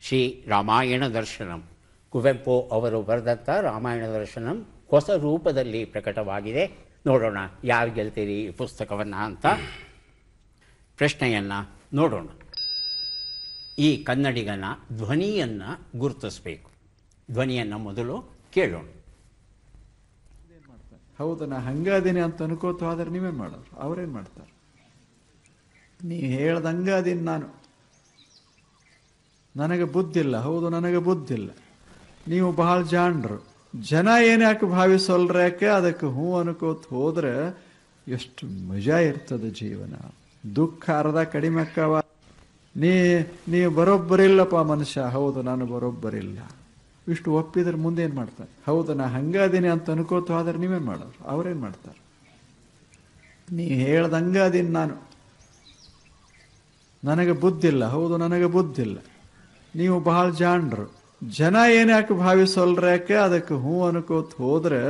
ಶ್ರೀ ರಾಮಾಯಣ ದರ್ಶನಂ. ಕುವೆಂಪು ಅವರು ಬರೆದಂಥ ರಾಮಾಯಣ ದರ್ಶನಂ ಹೊಸ ರೂಪದಲ್ಲಿ ಪ್ರಕಟವಾಗಿದೆ. ನೋಡೋಣ ಯಾರು ಗೆಲ್ತೀರಿ ಈ ಪುಸ್ತಕವನ್ನು ಅಂತ. ಪ್ರಶ್ನೆಯನ್ನು ನೋಡೋಣ. ಈ ಕನ್ನಡಿಗನ ಧ್ವನಿಯನ್ನು ಗುರುತಿಸಬೇಕು. ಧ್ವನಿಯನ್ನು ಮೊದಲು ಕೇಳೋಣ. ಹೌದು, ನಾ ಹಂಗಾದೀನಿ ಅಂತ ಅನ್ಕೋತ ಹೋದ್ರೆ ನೀವೇನು ಮಾಡೋರು? ಅವ್ರೇನು ಮಾಡ್ತಾರೆ? ನೀವು ಹೇಳ್ದಂಗಾದೀನಿ ನಾನು, ನನಗೆ ಬುದ್ಧಿಲ್ಲ. ಹೌದು, ನನಗೆ ಬುದ್ಧಿಲ್ಲ. ನೀವು ಬಹಳ ಜಾಣರು. ಜನ ಏನ್ಯಾಕೆ ಭಾವಿಸೋಲ್ರ್ಯಾಕೆ ಅದಕ್ಕೆ ಹ್ಞೂ ಅನ್ಕೋತ ಹೋದ್ರೆ ಎಷ್ಟು ಮಜಾ ಇರ್ತದೆ ಜೀವನ. ದುಃಖ ಅರ್ಧ ಕಡಿಮೆ ಅಕ್ಕವ. ನೀವು ಬರೋಬ್ಬರಿಲ್ಲಪ್ಪ ಮನುಷ್ಯ. ಹೌದು, ನಾನು ಬರೋಬ್ಬರಿಲ್ಲ. ಇಷ್ಟು ಒಪ್ಪಿದ್ರೆ ಮುಂದೆ ಏನು ಮಾಡ್ತಾರೆ? ಹೌದು, ನಾ ಹಂಗಾದೀನಿ ಅಂತ ಅನ್ಕೋತ ಹೋದ್ರೆ ನೀವೇನು ಮಾಡೋರು? ಅವ್ರೇನು ಮಾಡ್ತಾರೆ? ನೀವು ಹೇಳ್ದಂಗಾದೀನಿ ನಾನು, ನನಗೆ ಬುದ್ಧಿಲ್ಲ. ಹೌದು, ನನಗೆ ಬುದ್ಧಿಲ್ಲ. ನೀವು ಬಹಳ ಜಾಣರು. ಜನ ಏನ್ಯಾಕೆ ಭಾವಿಸೋಲ್ರ್ಯಾಕೆ ಅದಕ್ಕೆ ಹ್ಞೂ ಅನ್ಕೋತ ಹೋದ್ರೆ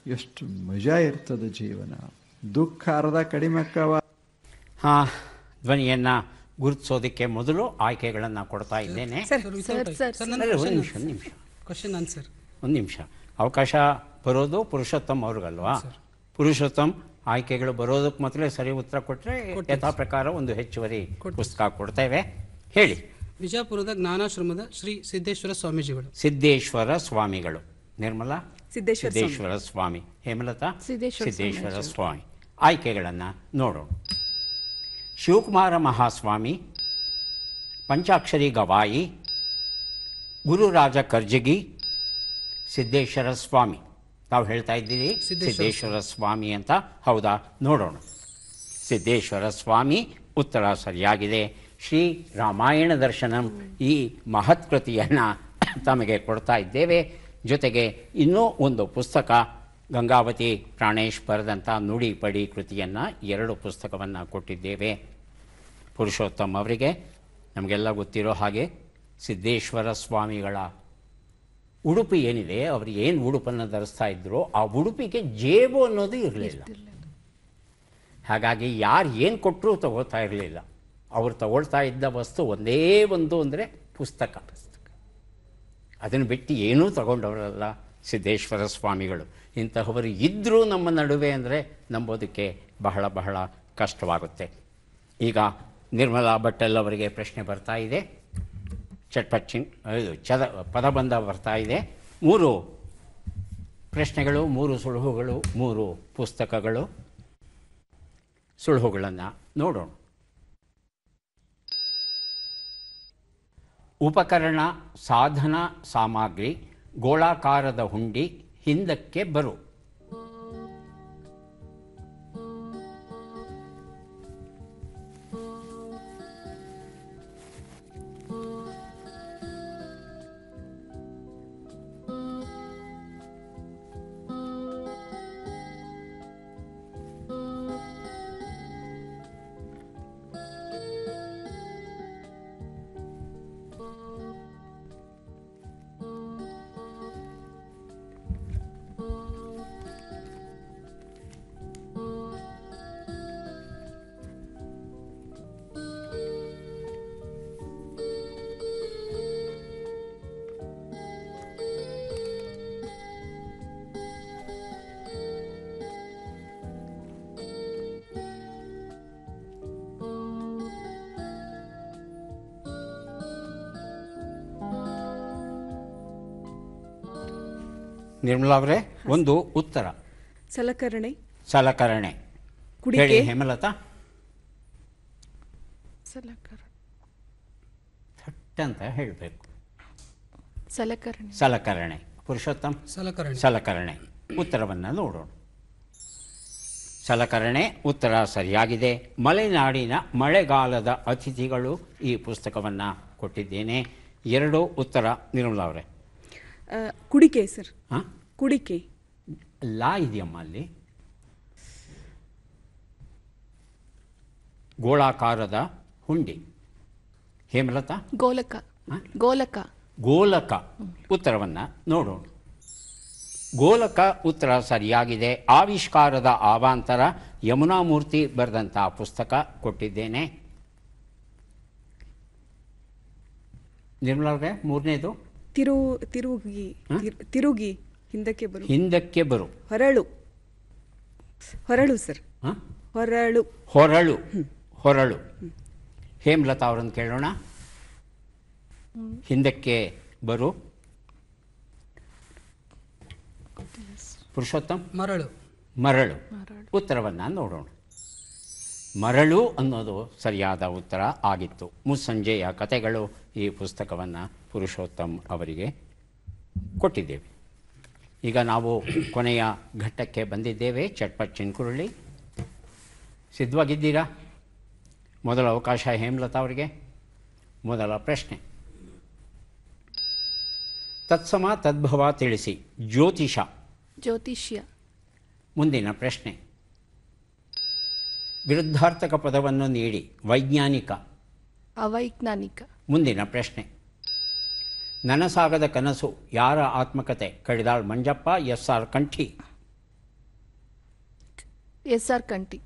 ಎಷ್ಟು ಮಜಾ ಇರ್ತದೆ ಜೀವನ. ದುಃಖ ಅರ್ಧ ಕಡಿಮೆ ಅಕ್ಕವ. ಹಾಂ, ಧ್ವನಿಯನ್ನು ಗುರುತಿಸೋದಕ್ಕೆ ಮೊದಲು ಆಯ್ಕೆಗಳನ್ನು ಕೊಡ್ತಾ ಇದ್ದೇನೆ. ಒಂದು ನಿಮಿಷ ಅವಕಾಶ ಬರೋದು ಪುರುಷೋತ್ತಮ್ ಅವ್ರಿಗಲ್ವಾ? ಪುರುಷೋತ್ತಮ್ ಆಯ್ಕೆಗಳು ಬರೋದಕ್ಕೆ ಮೊದಲೇ ಸರಿ ಉತ್ತರ ಕೊಟ್ಟರೆ ಯಥಾ ಪ್ರಕಾರ ಒಂದು ಹೆಚ್ಚುವರಿ ಪುಸ್ತಕ ಕೊಡ್ತೇವೆ. ಹೇಳಿ. ವಿಜಯಪುರದ ಜ್ಞಾನಾಶ್ರಮದ ಶ್ರೀ ಸಿದ್ದೇಶ್ವರ ಸ್ವಾಮೀಜಿಗಳು. ಸಿದ್ದೇಶ್ವರ ಸ್ವಾಮಿಗಳು. ನಿರ್ಮಲಾ? ಸಿದ್ದೇಶ್ವರ ಸ್ವಾಮಿ. ಹೇಮಲತಾ? ಸಿದ್ದೇಶ್ವರ ಸ್ವಾಮಿ. ಆಯ್ಕೆಗಳನ್ನು ನೋಡೋಣ. ಶಿವಕುಮಾರ ಮಹಾಸ್ವಾಮಿ, ಪಂಚಾಕ್ಷರಿ ಗವಾಯಿ, ಗುರುರಾಜ ಕರ್ಜಗಿ, ಸಿದ್ದೇಶ್ವರ ಸ್ವಾಮಿ. ತಾವು ಹೇಳ್ತಾ ಇದ್ದೀರಿ ಸಿದ್ದೇಶ್ವರ ಸ್ವಾಮಿ ಅಂತ. ಹೌದಾ? ನೋಡೋಣ. ಸಿದ್ದೇಶ್ವರ ಸ್ವಾಮಿ ಉತ್ತರ ಸರಿಯಾಗಿದೆ. ಶ್ರೀ ರಾಮಾಯಣ ದರ್ಶನಂ ಈ ಮಹತ್ ಕೃತಿಯನ್ನು ತಮಗೆ ಕೊಡ್ತಾ ಇದ್ದೇವೆ. ಜೊತೆಗೆ ಇನ್ನೂ ಒಂದು ಪುಸ್ತಕ, ಗಂಗಾವತಿ ಪ್ರಾಣೇಶ್ ಬರೆದಂಥ ನುಡಿ ಪಡಿ ಕೃತಿಯನ್ನು 2 ಪುಸ್ತಕವನ್ನು ಕೊಟ್ಟಿದ್ದೇವೆ ಪುರುಷೋತ್ತಮ್ ಅವರಿಗೆ. ನಮಗೆಲ್ಲ ಗೊತ್ತಿರೋ ಹಾಗೆ ಸಿದ್ದೇಶ್ವರ ಸ್ವಾಮಿಗಳ ಉಡುಪು ಏನಿದೆ, ಅವರು ಏನು ಉಡುಪನ್ನು ಧರಿಸ್ತಾ ಇದ್ರೋ ಆ ಉಡುಪಿಗೆ ಜೇಬು ಅನ್ನೋದು ಇರಲಿಲ್ಲ. ಹಾಗಾಗಿ ಯಾರು ಏನು ಕೊಟ್ಟರೂ ತಗೋತಾ ಇರಲಿಲ್ಲ. ಅವರು ತಗೊಳ್ತಾ ಇದ್ದ ವಸ್ತು ಒಂದೇ ಒಂದು ಅಂದರೆ ಪುಸ್ತಕ. ಅದನ್ನು ಬಿಟ್ಟು ಏನೂ ತಗೊಂಡವರಲ್ಲ ಸಿದ್ದೇಶ್ವರ ಸ್ವಾಮಿಗಳು. ಇಂತಹವರು ಇದ್ದರೂ ನಮ್ಮ ನಡುವೆ ಅಂದರೆ ನಂಬೋದಕ್ಕೆ ಬಹಳ ಬಹಳ ಕಷ್ಟವಾಗುತ್ತೆ. ಈಗ ನಿರ್ಮಲಾ ಭಟ್ಟಲ್ ಅವರಿಗೆ ಪ್ರಶ್ನೆ ಬರ್ತಾ ಇದೆ. ಪದಬಂಧ ಬರ್ತಾ ಇದೆ. 3 ಪ್ರಶ್ನೆಗಳು, 3 ಸುಳುಹುಗಳು, 3 ಪುಸ್ತಕಗಳು. ಸುಳುಹುಗಳನ್ನು ನೋಡೋಣ. ಉಪಕರಣ, ಸಾಧನ ಸಾಮಗ್ರಿ, ಗೋಳಾಕಾರದ ಹುಂಡಿ, ಹಿಂದಕ್ಕೆ ಬರು. ನಿರ್ಮಲಾ ಅವರೇ, ಒಂದು ಉತ್ತರ. ಸಲಕರಣೆ, ಸಲಕರಣೆ. ಕುಡಿಕೆ. ಹೇಳಿ ಹೇಮಲತಾ. ಥಟ್ ಅಂತ ಹೇಳಬೇಕು. ಸಲಕರಣೆ. ಸಲಕರಣೆ. ಪುರುಷೋತ್ತಮ್. ಸಲಕರಣೆ. ಸಲಕರಣೆ. ಉತ್ತರವನ್ನು ನೋಡೋಣ. ಸಲಕರಣೆ ಉತ್ತರ ಸರಿಯಾಗಿದೆ. ಮಲೆನಾಡಿನ ಮಳೆಗಾಲದ ಅತಿಥಿಗಳು ಈ ಪುಸ್ತಕವನ್ನು ಕೊಟ್ಟಿದ್ದೇನೆ. 2 ಉತ್ತರ ನಿರ್ಮಲಾ ಅವರೇ. ಕುಡಿಕೆ ಸರ್. ಹಾಂ, ಕುಡಿಕೆ. ಲಾ ಇದೆಯಮ್ಮ ಅಲ್ಲಿ. ಗೋಳಾಕಾರದ ಹುಂಡಿ. ಹೇಮಲತಾ. ಗೋಲಕ. ಹಾಂ? ಗೋಲಕ. ಗೋಲಕ. ಉತ್ತರವನ್ನು ನೋಡೋಣ. ಗೋಲಕ ಉತ್ತರ ಸರಿಯಾಗಿದೆ. ಆವಿಷ್ಕಾರದ ಅವಾಂತರ ಯಮುನಾಮೂರ್ತಿ ಬರೆದಂಥ ಪುಸ್ತಕ ಕೊಟ್ಟಿದ್ದೇನೆ. ನಿರ್ಮಲಾ ಅವರೇ, 3ನೇದು. ತಿರುಗಿ ಹಿಂದಕ್ಕೆ ಬರು. ಹಿಂದಕ್ಕೆ ಬರು. ಹೊರಳು ಸರ್. ಹಾಂ? ಹೊರಳು. ಹೊರಳು. ಹೊರಳು. ಹೇಮಲತಾ ಅವರನ್ನು ಕೇಳೋಣ. ಹಿಂದಕ್ಕೆ ಬರು. ಪುರುಷೋತ್ತಮ್. ಮರಳು. ಮರಳು. ಉತ್ತರವನ್ನು ನೋಡೋಣ. ಮರಳು ಅನ್ನೋದು ಸರಿಯಾದ ಉತ್ತರ ಆಗಿತ್ತು. ಮುಸ್ಸಂಜೆಯ ಕಥೆಗಳು ಈ ಪುಸ್ತಕವನ್ನು ಪುರುಷೋತ್ತಮ್ ಅವರಿಗೆ ಕೊಟ್ಟಿದ್ದೇವೆ. ಈಗ ನಾವು ಕೊನೆಯ ಘಟ್ಟಕ್ಕೆ ಬಂದಿದ್ದೇವೆ. ಚಟ್ಪಟ್ ಚಿನ್ಕುರುಳಿ. ಸಿದ್ಧವಾಗಿದ್ದೀರಾ? ಮೊದಲ ಅವಕಾಶ ಹೇಮಲತಾ ಅವರಿಗೆ. ಮೊದಲ ಪ್ರಶ್ನೆ. ತತ್ಸಮ ತದ್ಭವ ತಿಳಿಸಿ. ಜ್ಯೋತಿಷ್ಯ. ಮುಂದಿನ ಪ್ರಶ್ನೆ. ವಿರುದ್ಧಾರ್ಥಕ ಪದವನ್ನು ನೀಡಿ. ವೈಜ್ಞಾನಿಕ. ಅವೈಜ್ಞಾನಿಕ. ಮುಂದಿನ ಪ್ರಶ್ನೆ. ನನಸಾಗದ ಕನಸು ಯಾರ ಆತ್ಮಕತೆ? ಕಡಿದಾಳ್ ಮಂಜಪ್ಪ, SR ಕಂಠಿ. SR ಕಂಠಿ.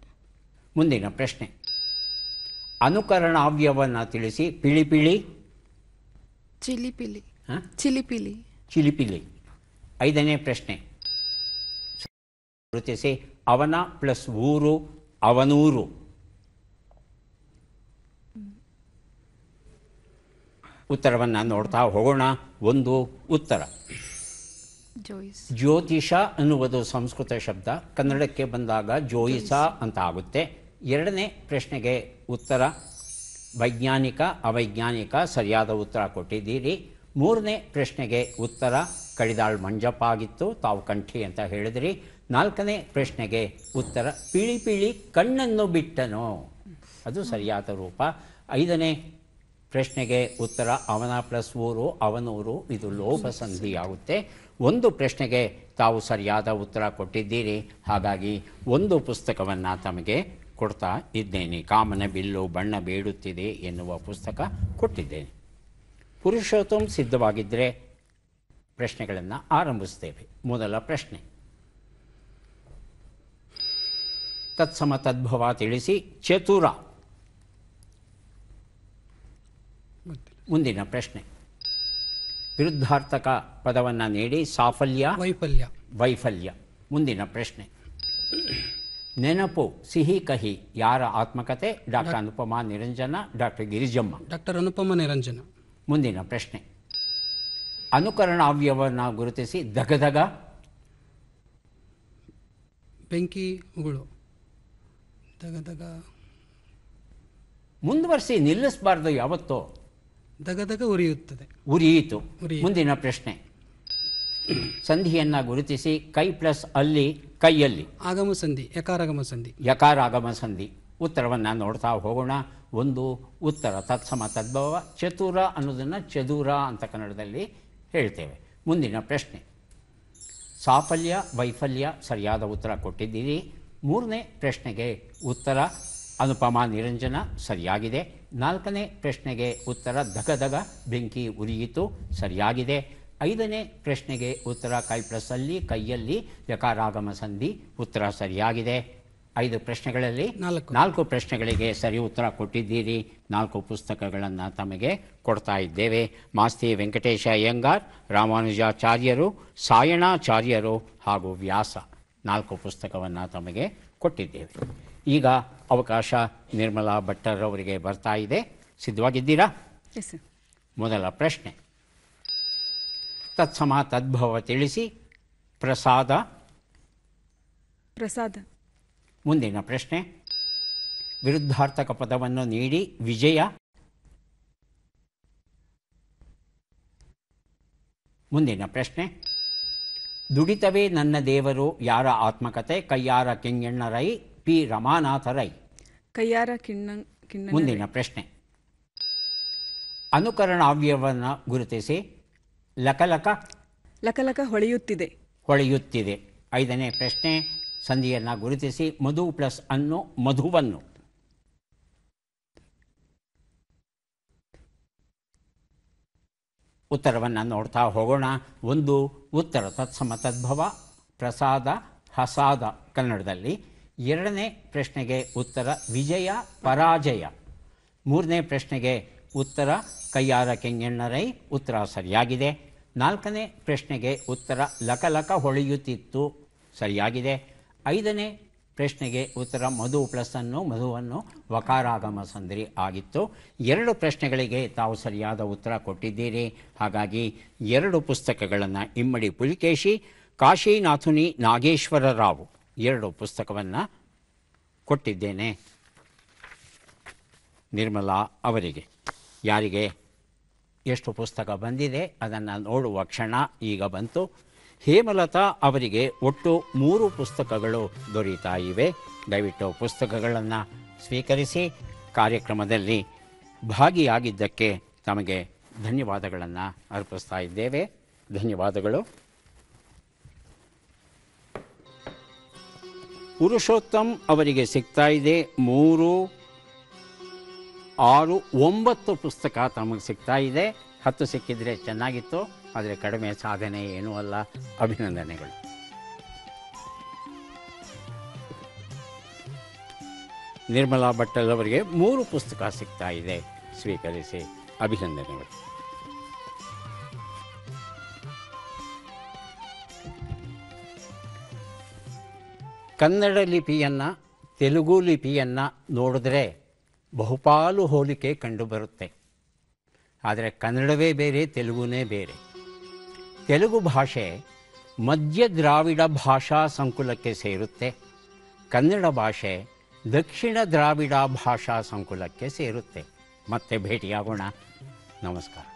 ಮುಂದಿನ ಪ್ರಶ್ನೆ. ಅನುಕರಣಾವ್ಯವನ್ನು ತಿಳಿಸಿ. ಪಿಳಿಪಿಳಿ. ಚಿಲಿಪಿಲಿ. ಹಾಂ? ಚಿಲಿಪಿಲಿ. ಚಿಲಿಪಿಲಿ. 5ನೇ ಪ್ರಶ್ನೆ. ಗುರುತಿಸಿ. ಅವನ ಪ್ಲಸ್ ಊರು ಅವನೂರು. ಉತ್ತರವನ್ನು ನೋಡ್ತಾ ಹೋಗೋಣ. 1 ಉತ್ತರ. ಜ್ಯೋತಿಷ ಅನ್ನುವುದು ಸಂಸ್ಕೃತ ಶಬ್ದ. ಕನ್ನಡಕ್ಕೆ ಬಂದಾಗ ಜೋಯಿಸ ಅಂತ ಆಗುತ್ತೆ. 2ನೇ ಪ್ರಶ್ನೆಗೆ ಉತ್ತರ ವೈಜ್ಞಾನಿಕ ಅವೈಜ್ಞಾನಿಕ ಸರಿಯಾದ ಉತ್ತರ ಕೊಟ್ಟಿದ್ದೀರಿ. 3ನೇ ಪ್ರಶ್ನೆಗೆ ಉತ್ತರ ಕಡಿದಾಳ್ ಮಂಜಪ್ಪ ಆಗಿತ್ತು, ತಾವು ಕಂಠಿ ಅಂತ ಹೇಳಿದ್ರಿ. 4ನೇ ಪ್ರಶ್ನೆಗೆ ಉತ್ತರ ಪಿಳಿ ಕಣ್ಣನ್ನು ಬಿಟ್ಟನೋ, ಅದು ಸರಿಯಾದ ರೂಪ. 5ನೇ ಪ್ರಶ್ನೆಗೆ ಉತ್ತರ ಅವನ ಪ್ಲಸ್ ಊರು ಅವನೂರು, ಇದು ಲೋಪ ಸಂಧಿಯಾಗುತ್ತೆ. 1 ಪ್ರಶ್ನೆಗೆ ತಾವು ಸರಿಯಾದ ಉತ್ತರ ಕೊಟ್ಟಿದ್ದೀರಿ. ಹಾಗಾಗಿ 1 ಪುಸ್ತಕವನ್ನು ತಮಗೆ ಕೊಡ್ತಾ ಇದ್ದೇನೆ. ಕಾಮನ ಬಿಲ್ಲು ಬಣ್ಣ ಬೇಡುತ್ತಿದೆ ಎನ್ನುವ ಪುಸ್ತಕ ಕೊಟ್ಟಿದ್ದೇನೆ. ಪುರುಷೋತ್ತಮ್ ಸಿದ್ಧವಾಗಿದ್ದರೆ ಪ್ರಶ್ನೆಗಳನ್ನು ಆರಂಭಿಸ್ತೇವೆ. ಮೊದಲ ಪ್ರಶ್ನೆ. ತತ್ಸಮ ತದ್ಭವ ತಿಳಿಸಿ. ಚತುರ. ಮುಂದಿನ ಪ್ರಶ್ನೆ. ವಿರುದ್ಧಾರ್ಥಕ ಪದವನ್ನು ನೀಡಿ. ಸಾಫಲ್ಯ. ವೈಫಲ್ಯ. ವೈಫಲ್ಯ. ಮುಂದಿನ ಪ್ರಶ್ನೆ. ನೆನಪು ಸಿಹಿ ಕಹಿ ಯಾರ ಆತ್ಮಕತೆ? ಡಾಕ್ಟರ್ ಅನುಪಮಾ ನಿರಂಜನ, ಡಾಕ್ಟರ್ ಗಿರಿಜಮ್ಮ. ಡಾಕ್ಟರ್ ಅನುಪಮ ನಿರಂಜನ. ಮುಂದಿನ ಪ್ರಶ್ನೆ. ಅನುಕರಣಾವ್ಯವನ್ನು ಗುರುತಿಸಿ. ದಗದಗ. ಬೆಂಕಿ ಉಗುಳು. ದಗದಗ. ಮುಂದುವರಿಸಿ, ನಿಲ್ಲಿಸಬಾರ್ದು ಯಾವತ್ತೋ. ದಗದಗ ಉರಿಯುತ್ತದೆ. ಉರಿಯಿತು. ಮುಂದಿನ ಪ್ರಶ್ನೆ. ಸಂಧಿಯನ್ನು ಗುರುತಿಸಿ. ಕೈ ಪ್ಲಸ್ ಅಲ್ಲಿ ಕೈಯಲ್ಲಿ. ಆಗಮ ಸಂಧಿ. ಯಕಾರಾಗಮ ಸಂಧಿ. ಯಕಾರಾಗಮ ಸಂಧಿ. ಉತ್ತರವನ್ನು ನೋಡ್ತಾ ಹೋಗೋಣ. 1 ಉತ್ತರ. ತತ್ಸಮ ತದ್ಭವ. ಚತುರ ಅನ್ನೋದನ್ನು ಚದುರ ಅಂತ ಕನ್ನಡದಲ್ಲಿ ಹೇಳ್ತೇವೆ. ಮುಂದಿನ ಪ್ರಶ್ನೆ. ಸಾಫಲ್ಯ ವೈಫಲ್ಯ ಸರಿಯಾದ ಉತ್ತರ ಕೊಟ್ಟಿದ್ದೀರಿ. 3ನೇ ಪ್ರಶ್ನೆಗೆ ಉತ್ತರ ಅನುಪಮಾ ನಿರಂಜನ ಸರಿಯಾಗಿದೆ. 4ನೇ ಪ್ರಶ್ನೆಗೆ ಉತ್ತರ ದಗದಗ ಬೆಂಕಿ ಉರಿಯಿತು ಸರಿಯಾಗಿದೆ. 5ನೇ ಪ್ರಶ್ನೆಗೆ ಉತ್ತರ ಕೈ ಪ್ಲಸ್ ಅಲ್ಲಿ ಕೈಯಲ್ಲಿ ಯಕಾರಾಗಮ ಸಂಧಿ ಉತ್ತರ ಸರಿಯಾಗಿದೆ. 5 ಪ್ರಶ್ನೆಗಳಲ್ಲಿ 4 ಪ್ರಶ್ನೆಗಳಿಗೆ ಸರಿ ಉತ್ತರ ಕೊಟ್ಟಿದ್ದೀರಿ. 4 ಪುಸ್ತಕಗಳನ್ನು ತಮಗೆ ಕೊಡ್ತಾ ಇದ್ದೇವೆ. ಮಾಸ್ತಿ ವೆಂಕಟೇಶ ಅಯ್ಯಂಗಾರ್, ರಾಮಾನುಜಾಚಾರ್ಯರು, ಸಾಯಣಾಚಾರ್ಯರು ಹಾಗೂ ವ್ಯಾಸ 4 ಪುಸ್ತಕವನ್ನು ತಮಗೆ ಕೊಟ್ಟಿದ್ದೇವೆ. ಈಗ ಅವಕಾಶ ನಿರ್ಮಲಾ ಭಟ್ಟರ್ ಅವರಿಗೆ ಬರ್ತಾ ಇದೆ. ಸಿದ್ಧವಾಗಿದ್ದೀರಾ? Yes sir. ಮೊದಲ ಪ್ರಶ್ನೆ. ತತ್ಸಮ ತದ್ಭವ ತಿಳಿಸಿ. ಪ್ರಸಾದ. ಪ್ರಸಾದ. ಮುಂದಿನ ಪ್ರಶ್ನೆ ವಿರುದ್ಧಾರ್ಥಕ ಪದವನ್ನು ನೀಡಿ ವಿಜಯ. ಮುಂದಿನ ಪ್ರಶ್ನೆ ದುಡಿತವೇ ನನ್ನ ದೇವರು ಯಾರ ಆತ್ಮಕತೆ ಕಯ್ಯಾರ ಕಿಂಗಣ್ಣ ರೈ ಪಿ ರಮಾನಾಥ ರೈ. ಕಯ್ಯಾರ ಕಿಣ್ಣ. ಮುಂದಿನ ಪ್ರಶ್ನೆ ಅನುಕರಣಾವ್ಯವನ್ನು ಗುರುತಿಸಿ ಲಕಲಕ. ಲಕಲಕ ಹೊಳೆಯುತ್ತಿದೆ. ಹೊಳೆಯುತ್ತಿದೆ. 5ನೇ ಪ್ರಶ್ನೆ ಸಂಧಿಯನ್ನು ಗುರುತಿಸಿ ಮಧು ಪ್ಲಸ್ ಅನ್ನು ಮಧುವನ್ನು. ಉತ್ತರವನ್ನು ನೋಡ್ತಾ ಹೋಗೋಣ. 1 ಉತ್ತರ ತತ್ಸಮ ತದ್ಭವ ಪ್ರಸಾದ ಹಸಾದ ಕನ್ನಡದಲ್ಲಿ. 2ನೇ ಪ್ರಶ್ನೆಗೆ ಉತ್ತರ ವಿಜಯ ಪರಾಜಯ. 3ನೇ ಪ್ರಶ್ನೆಗೆ ಉತ್ತರ ಕಯ್ಯಾರ ಕೆಂಗಣ್ಣ ರೈ, ಉತ್ತರ ಸರಿಯಾಗಿದೆ. 4ನೇ ಪ್ರಶ್ನೆಗೆ ಉತ್ತರ ಲಕಲಕ ಹೊಳೆಯುತ್ತಿತ್ತು, ಸರಿಯಾಗಿದೆ. 5ನೇ ಪ್ರಶ್ನೆಗೆ ಉತ್ತರ ಮಧು ಪ್ಲಸ್ ಅನ್ನು ಮಧುವನ್ನು ವಕಾರಾಗಮ ಸಂಧಿ ಆಗಿತ್ತು. 2 ಪ್ರಶ್ನೆಗಳಿಗೆ ತಾವು ಸರಿಯಾದ ಉತ್ತರ ಕೊಟ್ಟಿದ್ದೀರಿ. ಹಾಗಾಗಿ 2 ಪುಸ್ತಕಗಳನ್ನು ಇಮ್ಮಡಿ ಪುಲಿಕೇಶಿ, ಕಾಶಿನಾಥುನಿ ನಾಗೇಶ್ವರ ರಾವ್ 2 ಪುಸ್ತಕವನ್ನು ಕೊಟ್ಟಿದ್ದೇನೆ ನಿರ್ಮಲಾ ಅವರಿಗೆ. ಯಾರಿಗೆ ಎಷ್ಟು ಪುಸ್ತಕ ಬಂದಿದೆ ಅದನ್ನು ನೋಡುವ ಕ್ಷಣ ಈಗ ಬಂತು. ಹೇಮಲತಾ ಅವರಿಗೆ ಒಟ್ಟು 3 ಪುಸ್ತಕಗಳು ದೊರೀತಾ ಇವೆ. ದಯವಿಟ್ಟು ಪುಸ್ತಕಗಳನ್ನು ಸ್ವೀಕರಿಸಿ ಕಾರ್ಯಕ್ರಮದಲ್ಲಿ ಭಾಗಿಯಾಗಿದ್ದಕ್ಕೆ ತಮಗೆ ಧನ್ಯವಾದಗಳನ್ನು ಅರ್ಪಿಸ್ತಾ ಇದ್ದೇವೆ. ಧನ್ಯವಾದಗಳು. ಪುರುಷೋತ್ತಮ್ ಅವರಿಗೆ ಸಿಗ್ತಾ ಇದೆ 3, 6, 9 ಪುಸ್ತಕ ತಮಗೆ ಸಿಗ್ತಾ ಇದೆ. 10 ಸಿಕ್ಕಿದರೆ ಚೆನ್ನಾಗಿತ್ತು, ಆದರೆ ಕಡಿಮೆ ಸಾಧನೆ ಏನೂ ಅಲ್ಲ. ಅಭಿನಂದನೆಗಳು. ನಿರ್ಮಲಾ ಭಟ್ಟಲ್ ಅವರಿಗೆ 3 ಪುಸ್ತಕ ಸಿಗ್ತಾ ಇದೆ, ಸ್ವೀಕರಿಸಿ. ಅಭಿನಂದನೆಗಳು. ಕನ್ನಡ ಲಿಪಿಯನ್ನು ತೆಲುಗು ಲಿಪಿಯನ್ನು ನೋಡಿದ್ರೆ ಬಹುಪಾಲು ಹೋಲಿಕೆ ಕಂಡುಬರುತ್ತೆ. ಆದರೆ ಕನ್ನಡವೇ ಬೇರೆ, ತೆಲುಗುನೇ ಬೇರೆ. ತೆಲುಗು ಭಾಷೆ ಮಧ್ಯ ದ್ರಾವಿಡ ಭಾಷಾ ಸಂಕುಲಕ್ಕೆ ಸೇರುತ್ತೆ. ಕನ್ನಡ ಭಾಷೆ ದಕ್ಷಿಣ ದ್ರಾವಿಡ ಭಾಷಾ ಸಂಕುಲಕ್ಕೆ ಸೇರುತ್ತೆ. ಮತ್ತೆ ಭೇಟಿಯಾಗೋಣ. ನಮಸ್ಕಾರ.